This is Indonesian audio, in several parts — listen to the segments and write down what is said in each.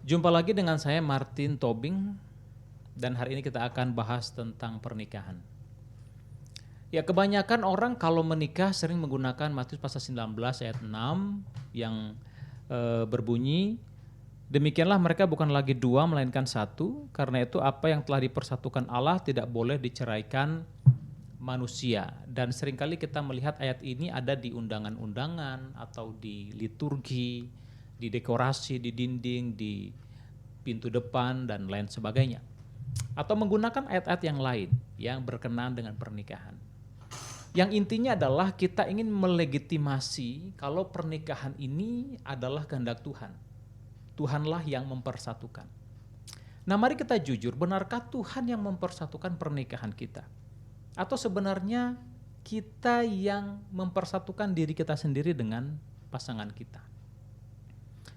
Jumpa lagi dengan saya Martin Tobing dan hari ini kita akan bahas tentang pernikahan. Ya, kebanyakan orang kalau menikah sering menggunakan Matius pasal 19 ayat 6 yang berbunyi, demikianlah mereka bukan lagi dua melainkan satu, karena itu apa yang telah dipersatukan Allah tidak boleh diceraikan manusia. Dan seringkali kita melihat ayat ini ada di undangan-undangan atau di liturgi, di dekorasi, di dinding, di pintu depan dan lain sebagainya. Atau menggunakan ayat-ayat yang lain yang berkenaan dengan pernikahan. Yang intinya adalah kita ingin melegitimasi kalau pernikahan ini adalah kehendak Tuhan. Tuhanlah yang mempersatukan. Nah, mari kita jujur, benarkah Tuhan yang mempersatukan pernikahan kita? Atau sebenarnya kita yang mempersatukan diri kita sendiri dengan pasangan kita?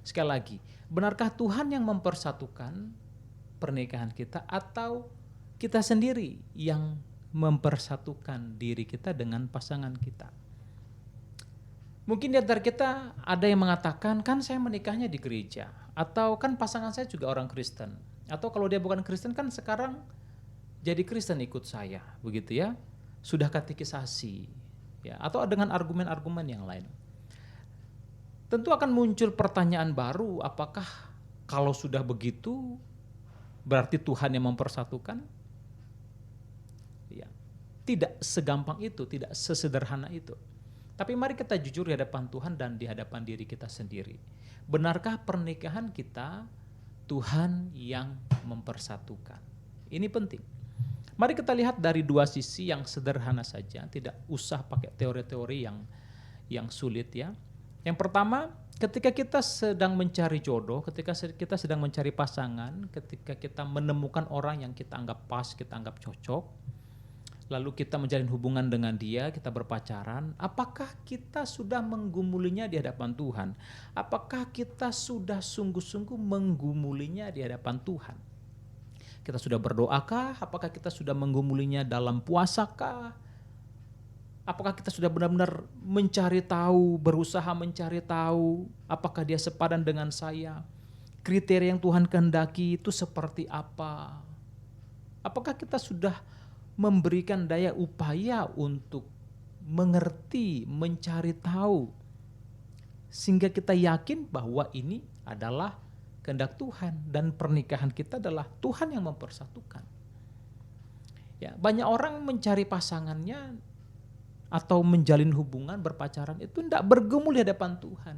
Sekali lagi, benarkah Tuhan yang mempersatukan pernikahan kita atau kita sendiri yang mempersatukan diri kita dengan pasangan kita? Mungkin di antara kita ada yang mengatakan, kan saya menikahnya di gereja, atau kan pasangan saya juga orang Kristen, atau kalau dia bukan Kristen kan sekarang jadi Kristen ikut saya, begitu ya, sudah katekisasi, ya, atau dengan argumen-argumen yang lain. Tentu akan muncul pertanyaan baru, apakah kalau sudah begitu berarti Tuhan yang mempersatukan? Ya, tidak segampang itu, tidak sesederhana itu. Tapi mari kita jujur di hadapan Tuhan dan di hadapan diri kita sendiri. Benarkah pernikahan kita Tuhan yang mempersatukan? Ini penting. Mari kita lihat dari dua sisi yang sederhana saja, tidak usah pakai teori-teori yang sulit ya. Yang pertama, ketika kita sedang mencari jodoh, ketika kita sedang mencari pasangan, ketika kita menemukan orang yang kita anggap pas, kita anggap cocok, lalu kita menjalin hubungan dengan dia, kita berpacaran, apakah kita sudah menggumulinya di hadapan Tuhan? Apakah kita sudah sungguh-sungguh menggumulinya di hadapan Tuhan? Kita sudah berdoakah? Apakah kita sudah menggumulinya dalam puasakah? Apakah kita sudah benar-benar mencari tahu, berusaha mencari tahu apakah dia sepadan dengan saya? Kriteria yang Tuhan kehendaki itu seperti apa? Apakah kita sudah memberikan daya upaya untuk mengerti, mencari tahu, sehingga kita yakin bahwa ini adalah kehendak Tuhan dan pernikahan kita adalah Tuhan yang mempersatukan. Ya, banyak orang mencari pasangannya atau menjalin hubungan berpacaran itu tidak bergumul di hadapan Tuhan.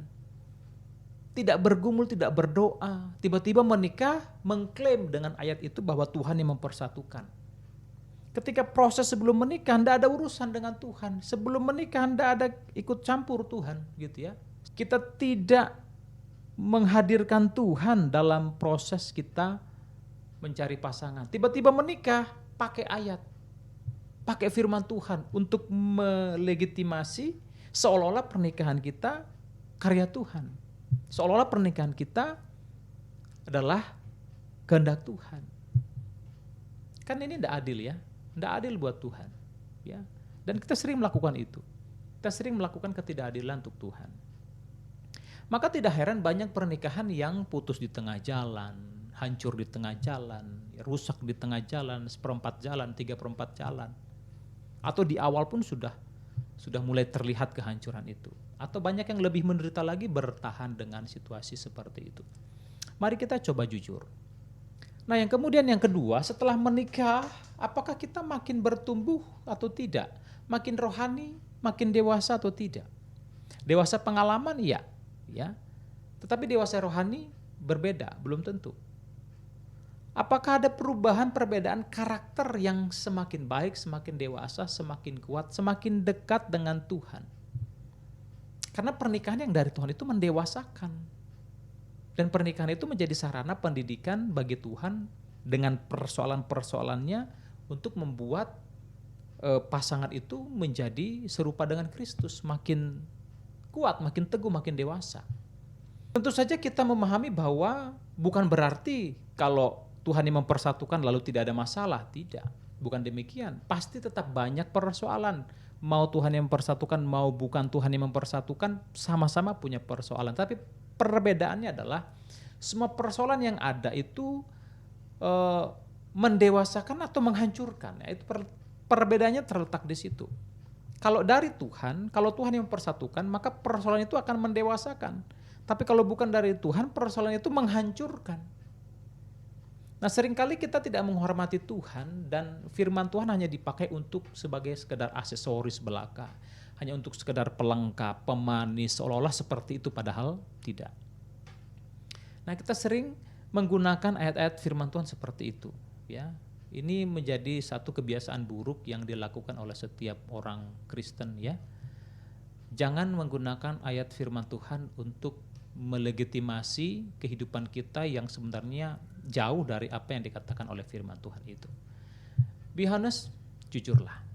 Tidak bergumul, tidak berdoa, tiba-tiba menikah mengklaim dengan ayat itu bahwa Tuhan yang mempersatukan. Ketika proses sebelum menikah tidak ada urusan dengan Tuhan. Sebelum menikah tidak ada ikut campur Tuhan, gitu ya. Kita tidak menghadirkan Tuhan dalam proses kita mencari pasangan. Tiba-tiba menikah pakai ayat, pakai firman Tuhan untuk melegitimasi seolah-olah pernikahan kita karya Tuhan. Seolah-olah pernikahan kita adalah kehendak Tuhan. Kan ini tidak adil ya. Tidak adil buat Tuhan, ya. Dan kita sering melakukan itu. Kita sering melakukan ketidakadilan untuk Tuhan. Maka tidak heran banyak pernikahan yang putus di tengah jalan, hancur di tengah jalan, rusak di tengah jalan, seperempat jalan, 3/4 jalan. Atau di awal pun sudah mulai terlihat kehancuran itu. Atau banyak yang lebih menderita lagi bertahan dengan situasi seperti itu. Mari kita coba jujur. Nah, yang kemudian yang kedua, setelah menikah, apakah kita makin bertumbuh atau tidak? Makin rohani, makin dewasa atau tidak? Dewasa pengalaman iya, ya. Tetapi dewasa rohani berbeda, belum tentu. Apakah ada perbedaan karakter yang semakin baik, semakin dewasa, semakin kuat, semakin dekat dengan Tuhan? Karena pernikahan yang dari Tuhan itu mendewasakan. Dan pernikahan itu menjadi sarana pendidikan bagi Tuhan dengan persoalan-persoalannya untuk membuat pasangan itu menjadi serupa dengan Kristus, makin kuat, makin teguh, makin dewasa. Tentu saja kita memahami bahwa bukan berarti kalau Tuhan yang mempersatukan lalu tidak ada masalah, tidak. Bukan demikian, pasti tetap banyak persoalan. Mau Tuhan yang mempersatukan, mau bukan Tuhan yang mempersatukan, sama-sama punya persoalan. Tapi perbedaannya adalah Semua persoalan yang ada itu mendewasakan atau menghancurkan. Ya, itu perbedaannya terletak di situ. Kalau dari Tuhan, kalau Tuhan yang mempersatukan, maka persoalan itu akan mendewasakan. Tapi kalau bukan dari Tuhan, persoalan itu menghancurkan. Nah, seringkali kita tidak menghormati Tuhan dan firman Tuhan hanya dipakai untuk sebagai sekedar aksesoris belaka. Hanya untuk sekedar pelengkap, pemanis, seolah-olah seperti itu padahal tidak. Nah, kita sering menggunakan ayat-ayat firman Tuhan seperti itu, ya. Ini menjadi satu kebiasaan buruk yang dilakukan oleh setiap orang Kristen, ya. Jangan menggunakan ayat firman Tuhan untuk melegitimasi kehidupan kita yang sebenarnya jauh dari apa yang dikatakan oleh firman Tuhan itu. Be honest, jujurlah.